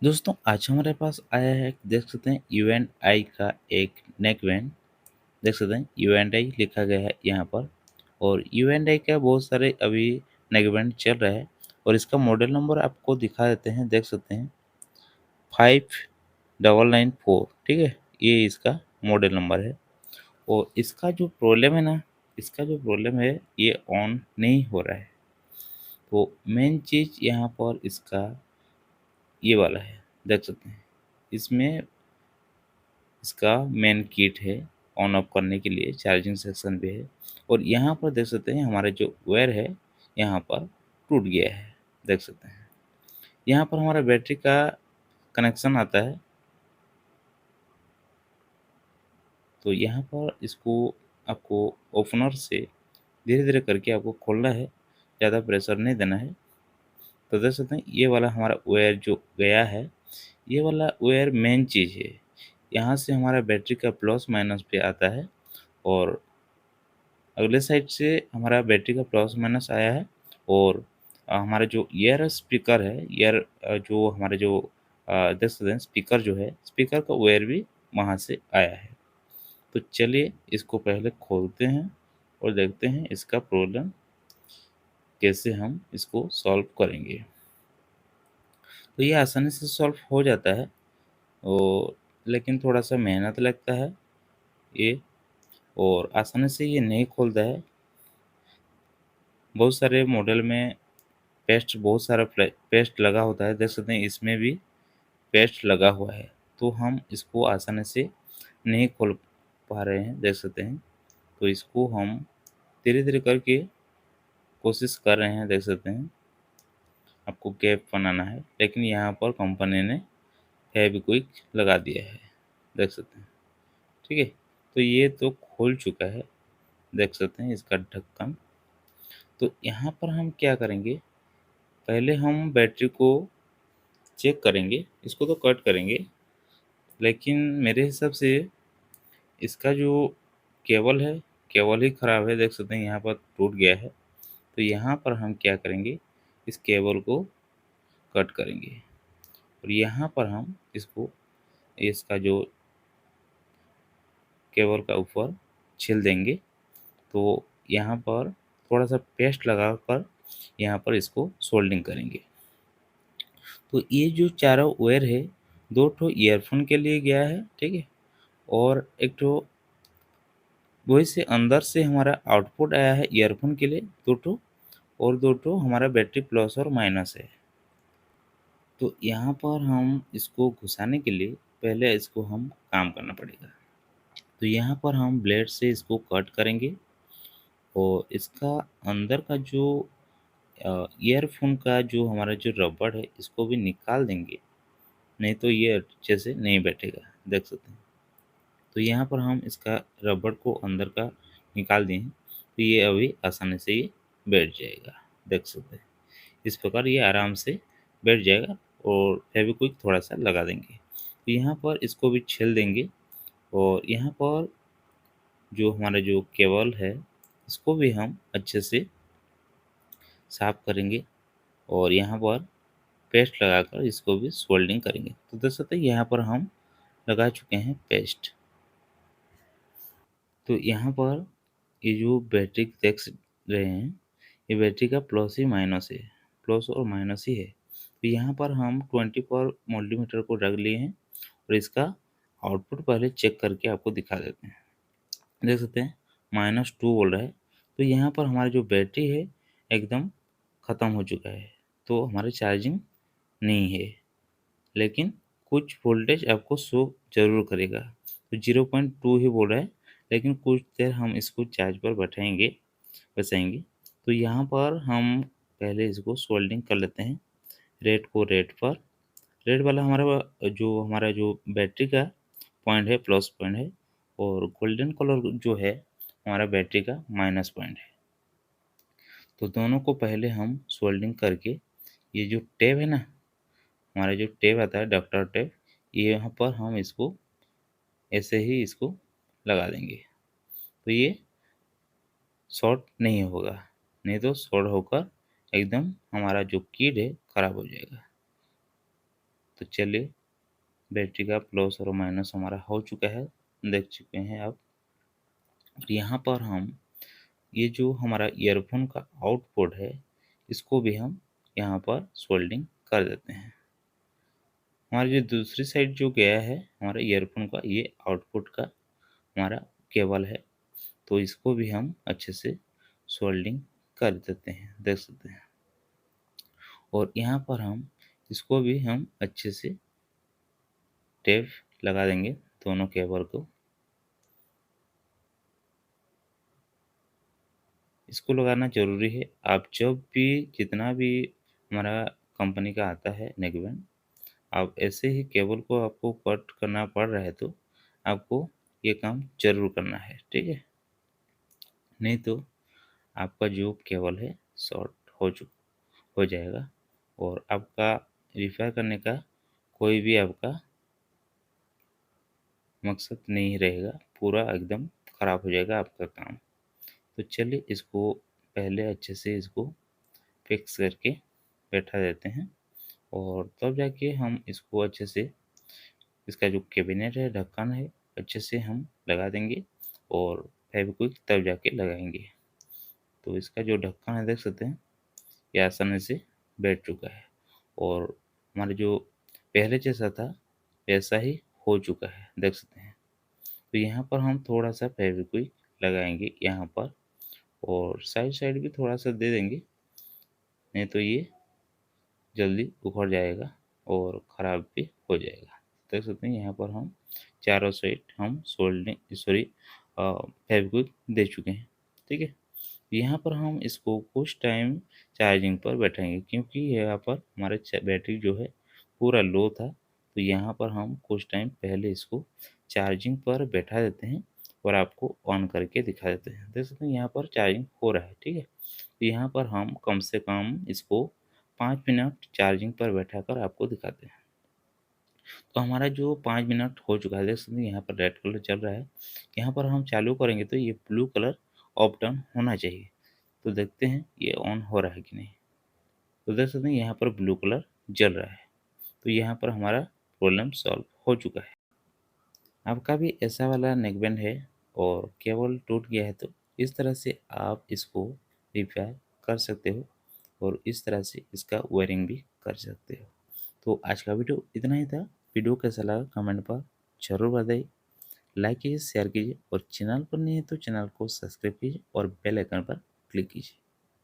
दोस्तों आज हमारे पास आया है, देख सकते हैं यू एंड आई का एक नेक बैंड। देख सकते हैं यू एंड आई लिखा गया है यहाँ पर। और यू एंड आई का बहुत सारे अभी नेक बैंड चल रहा है। और इसका मॉडल नंबर आपको दिखा देते हैं, देख सकते हैं 5994। ठीक है, ये इसका मॉडल नंबर है। और इसका जो प्रॉब्लम है ना, इसका जो प्रॉब्लम है ये ऑन नहीं हो रहा है। तो मेन चीज़ यहाँ पर इसका ये वाला है, देख सकते हैं इसमें इसका मेन किट है ऑन ऑफ करने के लिए, चार्जिंग सेक्शन भी है। और यहाँ पर देख सकते हैं हमारा जो वायर है यहाँ पर टूट गया है, देख सकते हैं। यहाँ पर हमारा बैटरी का कनेक्शन आता है। तो यहाँ पर इसको आपको ओपनर से धीरे धीरे करके आपको खोलना है, ज़्यादा प्रेशर नहीं देना है। तो देख सकते हैं ये वाला हमारा वायर जो गया है, ये वाला वायर मेन चीज़ है। यहाँ से हमारा बैटरी का प्लस माइनस पे आता है। और अगले साइड से हमारा बैटरी का प्लस माइनस आया है। और हमारा जो ईयर स्पीकर है, ईयर जो हमारे जो देख सकते हैं स्पीकर जो है, स्पीकर का वायर भी वहाँ से आया है। तो चलिए इसको पहले खोलते हैं और देखते हैं इसका प्रॉब्लम कैसे हम इसको सॉल्व करेंगे। तो ये आसानी से सॉल्व हो जाता है, और लेकिन थोड़ा सा मेहनत लगता है ये। और आसानी से ये नहीं खुलता है। बहुत सारे मॉडल में पेस्ट, बहुत सारा पेस्ट लगा होता है, देख सकते हैं इसमें भी पेस्ट लगा हुआ है। तो हम इसको आसानी से नहीं खोल पा रहे हैं, देख सकते हैं। तो इसको हम धीरे धीरे करके कोशिश कर रहे हैं, देख सकते हैं। आपको कैप बनाना है, लेकिन यहाँ पर कंपनी ने फेविक्विक लगा दिया है, देख सकते हैं। ठीक है, तो ये तो खोल चुका है, देख सकते हैं इसका ढक्कन। तो यहाँ पर हम क्या करेंगे, पहले हम बैटरी को चेक करेंगे। इसको तो कट करेंगे, लेकिन मेरे हिसाब से इसका जो केबल है, केबल ही ख़राब है, देख सकते हैं यहाँ पर टूट गया है। तो यहाँ पर हम क्या करेंगे, इस केबल को कट करेंगे। और यहाँ पर हम इसको, इसका जो केबल का ऊपर छील देंगे। तो यहाँ पर थोड़ा सा पेस्ट लगाकर यहाँ पर इसको सोल्डिंग करेंगे। तो ये जो चारों वायर है, दो ठो ईयरफोन के लिए गया है, ठीक है। और एक ठो वही से अंदर से हमारा आउटपुट आया है ईयरफोन के लिए, दो ठो। और दो ठो हमारा बैटरी प्लस और माइनस है। तो यहाँ पर हम इसको घुसाने के लिए पहले इसको हम काम करना पड़ेगा। तो यहाँ पर हम ब्लेड से इसको कट करेंगे। और इसका अंदर का जो ईयरफोन का जो हमारा जो रबड़ है, इसको भी निकाल देंगे, नहीं तो ये अच्छे से नहीं बैठेगा, देख सकते हैं। तो यहाँ पर हम इसका रबड़ को अंदर का निकाल दिए हैं। तो ये अभी आसानी से ये बैठ जाएगा, देख सकते हैं। इस प्रकार ये आराम से बैठ जाएगा। और फेविक्विक थोड़ा सा लगा देंगे। तो यहाँ पर इसको भी छील देंगे। और यहाँ पर जो हमारा जो केबल है, इसको भी हम अच्छे से साफ करेंगे। और यहाँ पर पेस्ट लगाकर इसको भी सोल्डिंग करेंगे। तो देख सकते हैं यहाँ पर हम लगा चुके हैं पेस्ट। तो यहाँ पर ये जो बैटरी देख रहे हैं, ये बैटरी का प्लस ही माइनस है, प्लस और माइनस ही है। तो यहाँ पर हम 20 पर मल्टीमीटर को रख लिए हैं। और इसका आउटपुट पहले चेक करके आपको दिखा देते हैं। देख सकते हैं -2 बोल रहा है। तो यहाँ पर हमारी जो बैटरी है एकदम ख़त्म हो चुका है। तो हमारी चार्जिंग नहीं है, लेकिन कुछ वोल्टेज आपको शो ज़रूर करेगा। तो 0.2 ही बोल रहा है, लेकिन कुछ देर हम इसको चार्ज पर बैठाएंगे, बसाएंगे। तो यहाँ पर हम पहले इसको सोल्डिंग कर लेते हैं, रेड को रेड पर। रेड वाला हमारा जो बैटरी का पॉइंट है, प्लस पॉइंट है। और गोल्डन कलर जो है हमारा बैटरी का माइनस पॉइंट है। तो दोनों को पहले हम सोल्डिंग करके, ये जो टेप है ना, हमारा जो टेप आता है डॉक्टर टेप, ये यहाँ पर हम इसको ऐसे ही इसको लगा देंगे। तो ये शॉर्ट नहीं होगा, नहीं तो शॉर्ट होकर एकदम हमारा जो किट है ख़राब हो जाएगा। तो चलिए, बैटरी का प्लस और माइनस हमारा हो चुका है, देख चुके हैं आप। और यहाँ पर हम ये जो हमारा ईयरफोन का आउटपुट है, इसको भी हम यहाँ पर सोल्डिंग कर देते हैं। हमारी जो दूसरी साइड जो गया है हमारा ईयरफोन का, ये आउटपुट का हमारा केबल है, तो इसको भी हम अच्छे से सोल्डिंग कर देते हैं, देख सकते हैं। और यहाँ पर हम इसको भी हम अच्छे से टेप लगा देंगे दोनों केबल को। इसको लगाना ज़रूरी है। आप जब भी जितना भी हमारा कंपनी का आता है नेकबैंड, आप ऐसे ही केबल को आपको कट करना पड़ रहा है तो आपको ये काम ज़रूर करना है, ठीक है? नहीं तो आपका जो केबल है शॉर्ट हो जाएगा और आपका रिपेयर करने का कोई भी आपका मकसद नहीं रहेगा, पूरा एकदम ख़राब हो जाएगा आपका काम। तो चलिए, इसको पहले अच्छे से इसको फिक्स करके बैठा देते हैं और तब जाके हम इसको अच्छे से, इसका जो कैबिनेट है, ढक्कन है, अच्छे से हम लगा देंगे और फेविक्विक तब जाके लगाएंगे। तो इसका जो ढक्कन है देख सकते हैं, ये आसानी से बैठ चुका है और हमारा जो पहले जैसा था वैसा ही हो चुका है, देख सकते हैं। तो यहाँ पर हम थोड़ा सा फेविक्विक लगाएंगे यहाँ पर और साइड साइड भी थोड़ा सा दे देंगे, नहीं तो ये जल्दी उखड़ जाएगा और ख़राब भी हो जाएगा। देख सकते हैं यहाँ पर हम चारों साइड हम फेविक्विक दे चुके हैं, ठीक है। यहाँ पर हम इसको कुछ टाइम चार्जिंग पर बैठाएंगे, क्योंकि यहाँ पर हमारा बैटरी जो है पूरा लो था, तो यहाँ पर हम कुछ टाइम पहले इसको चार्जिंग पर बैठा देते हैं और आपको ऑन करके दिखा देते हैं। देख सकते हैं यहाँ पर चार्जिंग हो रहा है, ठीक है। तो यहाँ पर हम कम से कम इसको 5 मिनट चार्जिंग पर बैठा कर आपको दिखाते हैं। तो हमारा जो 5 मिनट हो चुका है, देख सकते हैं यहाँ पर रेड कलर चल रहा है। यहाँ पर हम चालू करेंगे तो ये ब्लू कलर ऑफ डाउन होना चाहिए। तो देखते हैं ये ऑन हो रहा है कि नहीं। तो देख सकते हैं यहाँ पर ब्लू कलर जल रहा है, तो यहाँ पर हमारा प्रॉब्लम सॉल्व हो चुका है। आपका भी ऐसा वाला नेकबैंड है और केबल टूट गया है तो इस तरह से आप इसको रिपेयर कर सकते हो और इस तरह से इसका वायरिंग भी कर सकते हो। तो आज का वीडियो इतना ही था। वीडियो कैसा लगा कमेंट पर ज़रूर बताइए, लाइक कीजिए, शेयर कीजिए और चैनल पर नहीं है तो चैनल को सब्सक्राइब कीजिए और बेल आइकन पर क्लिक कीजिए।